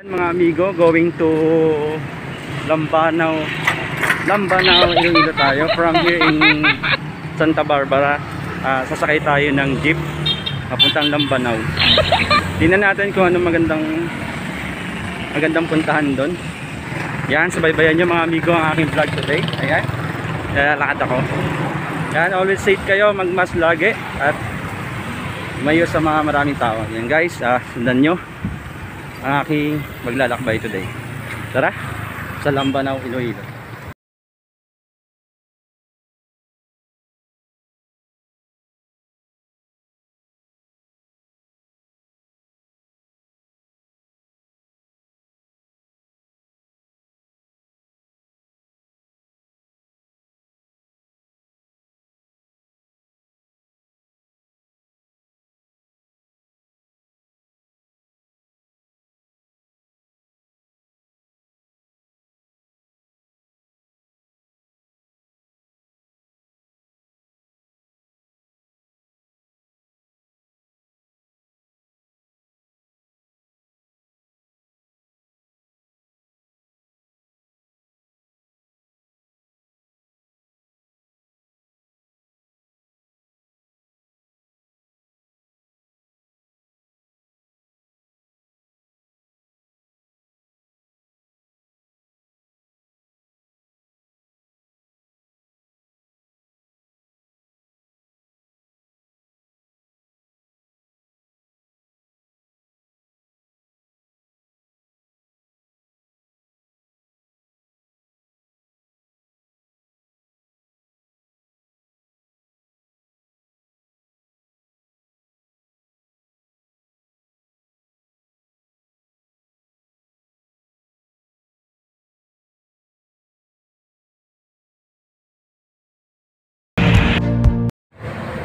Mga amigo, going to Lambanao, Iloilo tayo. From here in Santa Barbara, sasakay tayo ng jeep papuntang Lambanao. Tingnan natin kung ano magandang puntahan doon. Yan, subaybayan nyo mga amigo ang aking vlog today. Ayan, lalakad ako. Yan, always safe kayo, magmask lagi at mayo sa mga maraming tao. Yan guys, sundan nyo ang aking maglalakbay today. Tara, sa Lambanao, Iloilo.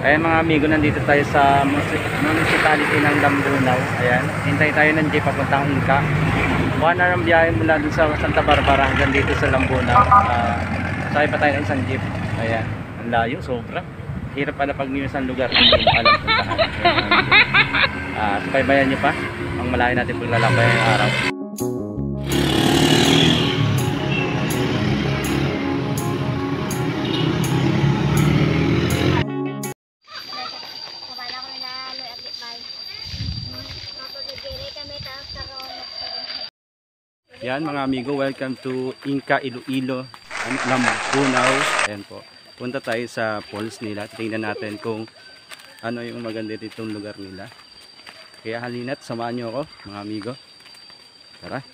Ayan mga amigo, nandito tayo sa municipality ng Lambanao. Ayan, hintay tayo ng jeep papuntang Inka. 1 hour ang biyahe mula dun sa Santa Barbara hanggang dito sa Lambanao. Sakay pa tayo ng isang jeep. Ayan, ang layo, sobra. Hirap pala pag minsan lugar hindi mo alam puntahan. Subaybayan nyo pa ang malayo natin paglalakbay ng araw. Yan mga amigo, welcome to Inka, Iloilo, Lambanao. Ayan po, punta tayo sa falls nila. Tingnan natin kung ano yung maganda ditong lugar nila. Kaya halina't samahan nyo ako mga amigo. Tara.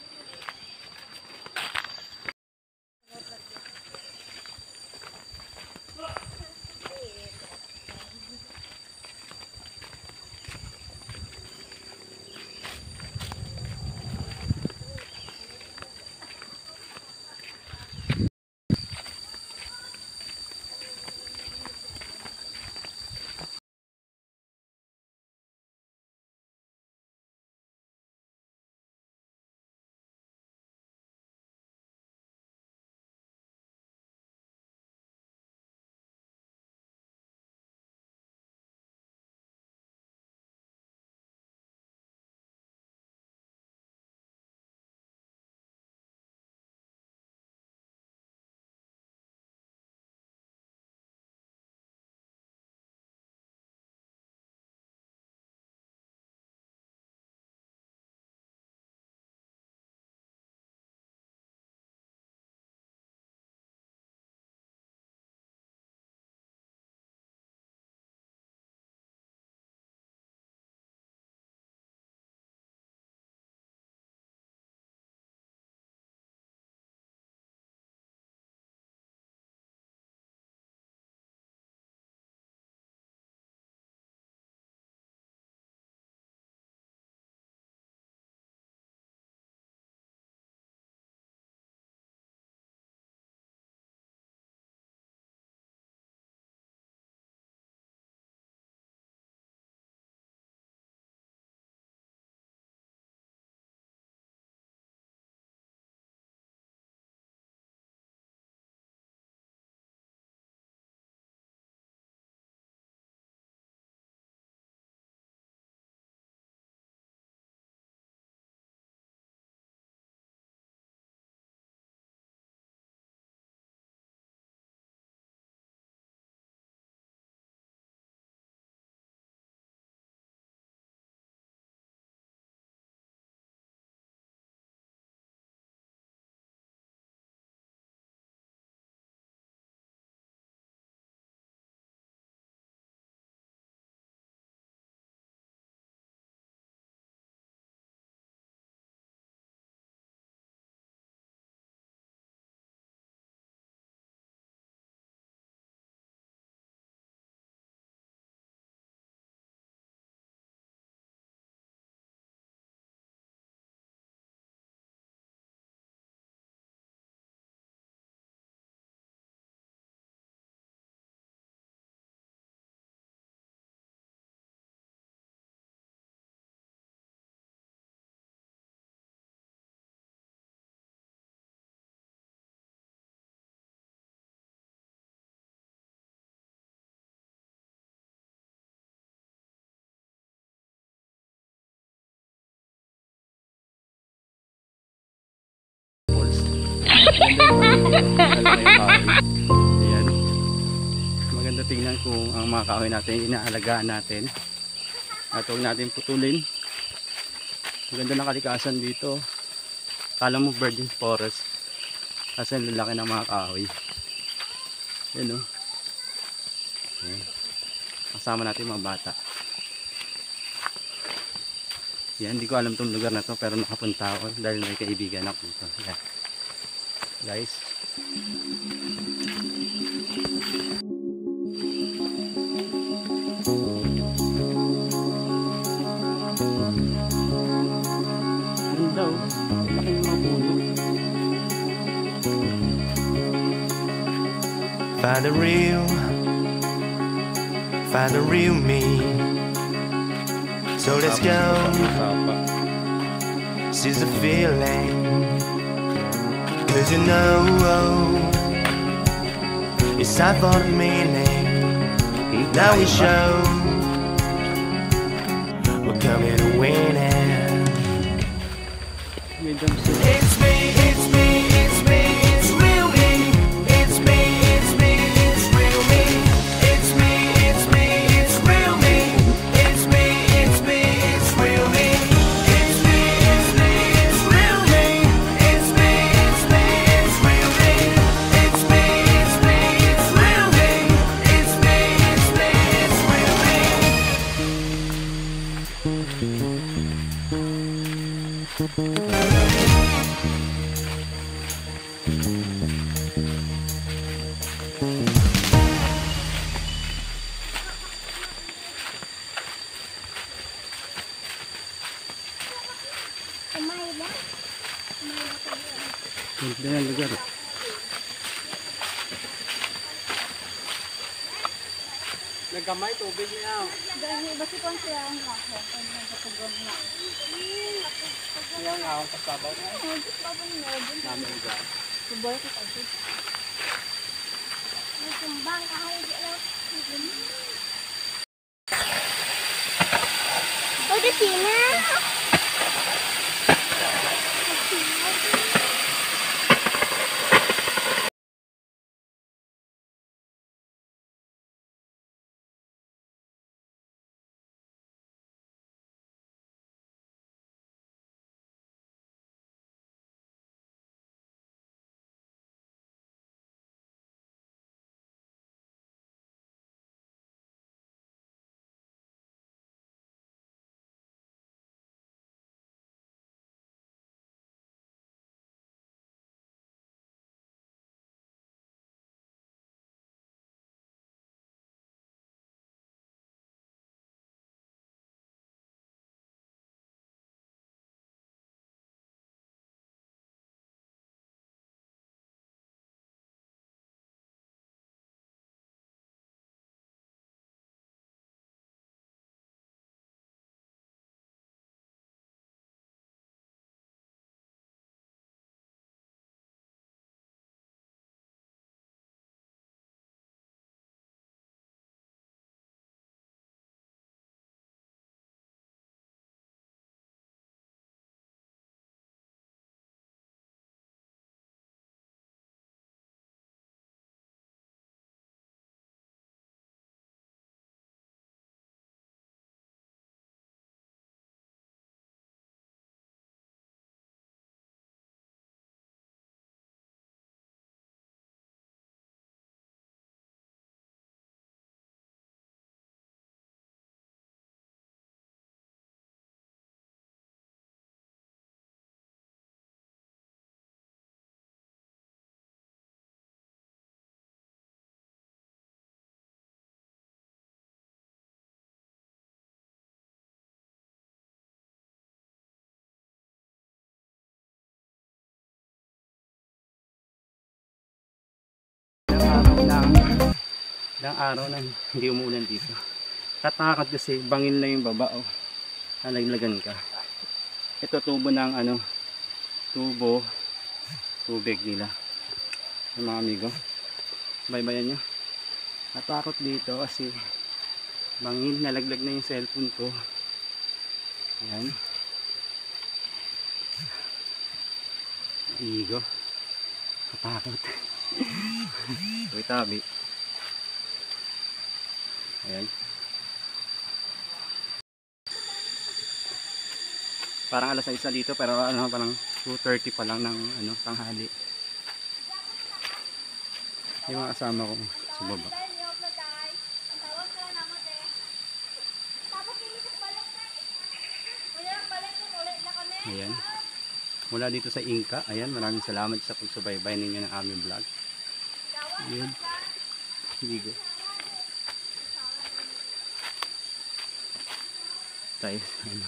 Ganda yung paligid. Lalaki yung kahoy. Ayan. Maganda tingnan kung ang mga kahoy natin inaalagaan natin. At huwag natin putulin. Maganda ng kalikasan dito. Kala mo virgin forest. Kasi ang lalaki ng mga kahoy. Ayan o. Ayan. Kasama natin mga bata. Yan, hindi ko alam tong lugar na to pero nakapunta ako dahil may kaibigan ako dito. Yan. Guys. Ganda oh. Laki yung mga puno. Find the real me. So let's go. Seize the feeling. 'Cause you know it's time for the meaning. Now we show we're coming to win it. It's me, it's me, it's me, it's real me. It's me, it's me, it's real me. It's me, it's me, it's real me. It's me, it's me, it's real me. It's me, it's me, it's real me. It's me, it's me, it's real me. It's me, it's me, it's real me. It's me, it's me, it's real me. Ganda yung lugar. Nagkamay tubig niya. Dahil basi ko siya ang ako. Ang nagkatugog na. Kaya nga ako kasabaw na. Namin dyan. Suboy ko kasi. May kumbang kahit alam. Oh, the Tina! Ilang araw na hindi umuulan dito. Katakot kasi bangin na yung baba oh. Nalaglagan ka. Ito tubo ng ano, tubo tubig nila. Yung mga amigo. Baybayan nyo. Katakot dito kasi bangin, nalaglag na yung cellphone ko. Ayan. Amigo. Katakot. Uy, tabi. Ayan. Parang alas 6 na dito pero ano, parang 2:30 pa lang ng ano, tanghali. Yung mga kasama ko sa baba. Ayan. Mula dito sa Inka. Ayan, maraming salamat sa pagsubaybay ninyo ng aming vlog. Ayan. Ligo. Tayo sa ano.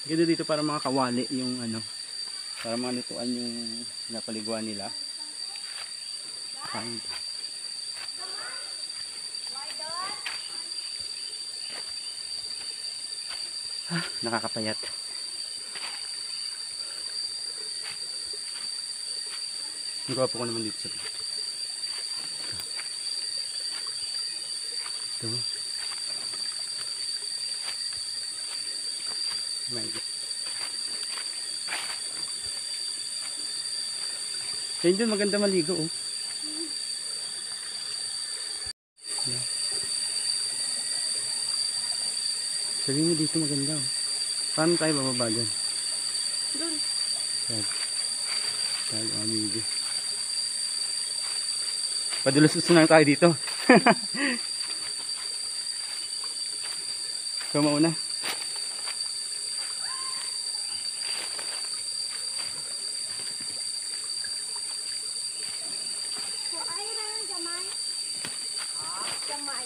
Ganda dito para mga kawali yung ano. Para mga lutuan yung napaliguan nila. Kain. Nakakapayat. Ang gwapo ko naman dito sa vlog. Ito. Oh my God. Yan dun, maganda maligo oh. Yeah. Sabihin mo dito maganda oh. Paano tayo bababa dyan? Doon. Tayo amigo. Padulas na tayo dito. Ikaw mauna. So, ayaw na ng gamay. Gamay.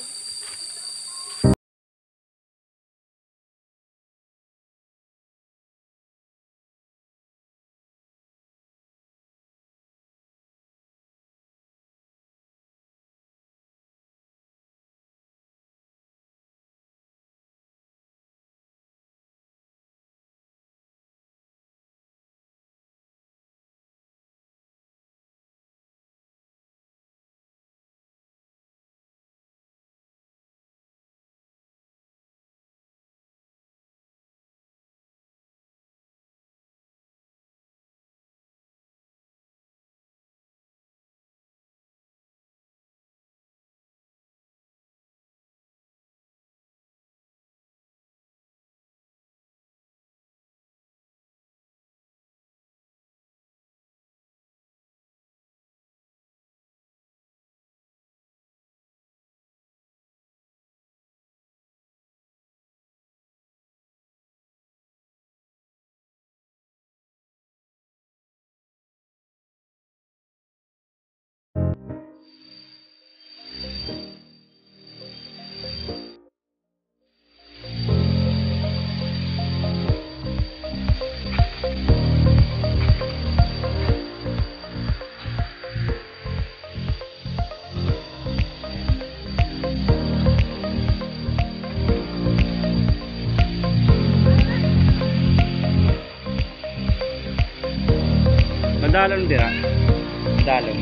Madalon dira. Madalon.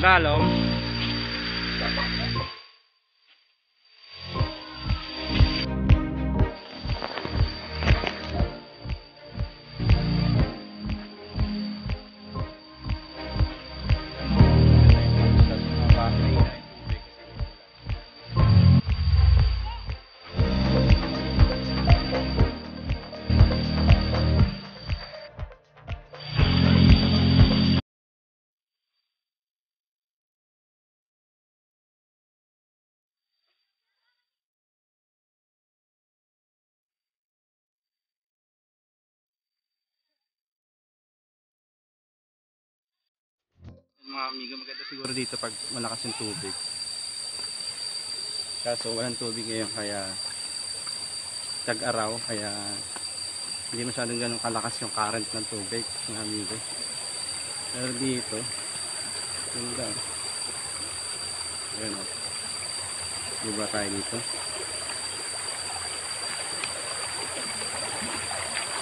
Dalom. mga amigo, maganda siguro dito pag malakas yung tubig. Kaso walang tubig ngayon kaya tag-araw, kaya hindi masyadong ganun kalakas yung current ng tubig, mga amigo. Pero dito, ganda. Ayan o. Diba tayo dito?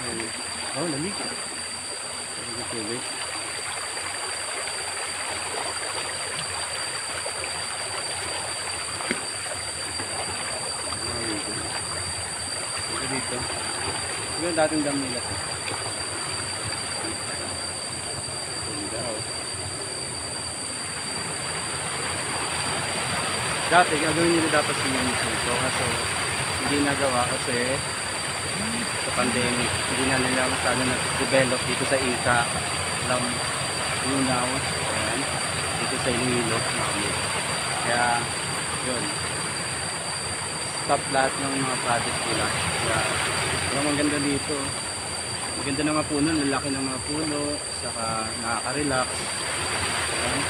Ayan. Oh, lamig. Lamig yung tubig. Dito. Ito yung dating dam nila to. Dati gagawin nila dapat swimming pool to, kaso hindi nagawa kasi sa pandemic hindi na nila masyado na-develop dito sa Inca, Lambunaw, ayan, dito sa Iloilo. Kaya yun, stop lahat ng mga project nila. Kaya ang ganda dito, maganda ng mga puno, lalaki ng mga puno, saka nakaka-relax. Ayan.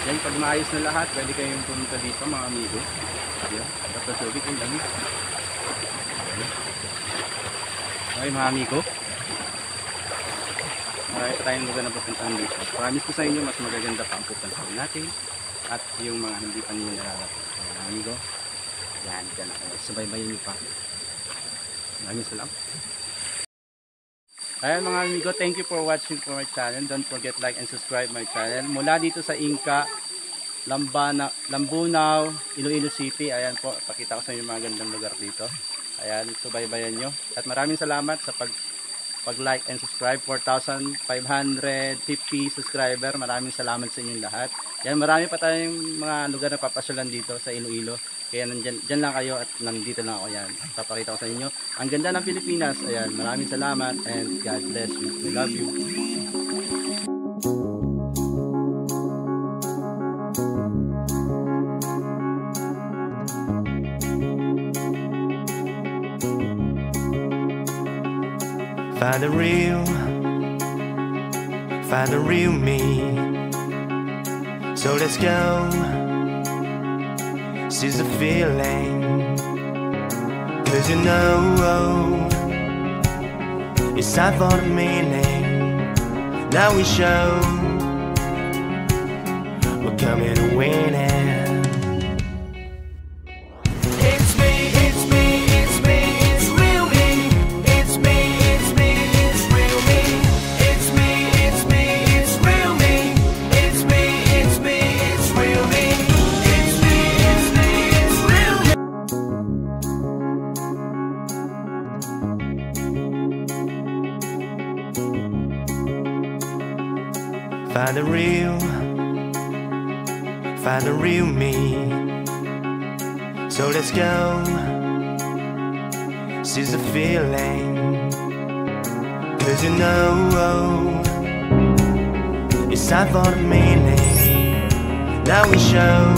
Yan, pag maayos na lahat, pwede kayong pumunta dito mga amigo. Ayan, tapos tubig yung lamig. Okay mga amigo, marami pa tayong lugar na pupuntahan dito. Promise ko sa inyo, mas magaganda pa ang pupuntahan natin at yung mga hindi pa ninyo nararating. Mga amigo, yan, dyan ako. Subaybayan nyo pa. Maraming salamat. Ayan mga amigo, thank you for watching for my channel. Don't forget like and subscribe my channel. Mula dito sa Inca, Lambunaw, Iloilo City. Ayan po, pakita ko sa inyo mga gandang lugar dito. Ayan, subaybayan nyo. At maraming salamat sa pag-like and subscribe. 4,550 subscriber. Maraming salamat sa inyong lahat. Yan, marami pa tayong mga lugar na papasyalan dito sa Iloilo. Kaya dyan lang kayo at nandito lang ako. Yan, papakita ko sa inyo ang ganda ng Pilipinas. Ayan, maraming salamat and God bless you. I love you. Find the real me. So let's go. Seize the feeling. 'Cause you know it's time for the meaning. Now we show we're coming to win it. It's me, it's me, it's me, it's real me. It's me, it's me, it's real me. It's me, it's me, it's real me. It's me, it's me, it's real me. It's me, it's me, it's real me. Find the real me. So let's go. Seize the feeling. 'Cause you know it's time for the meaning. Now we show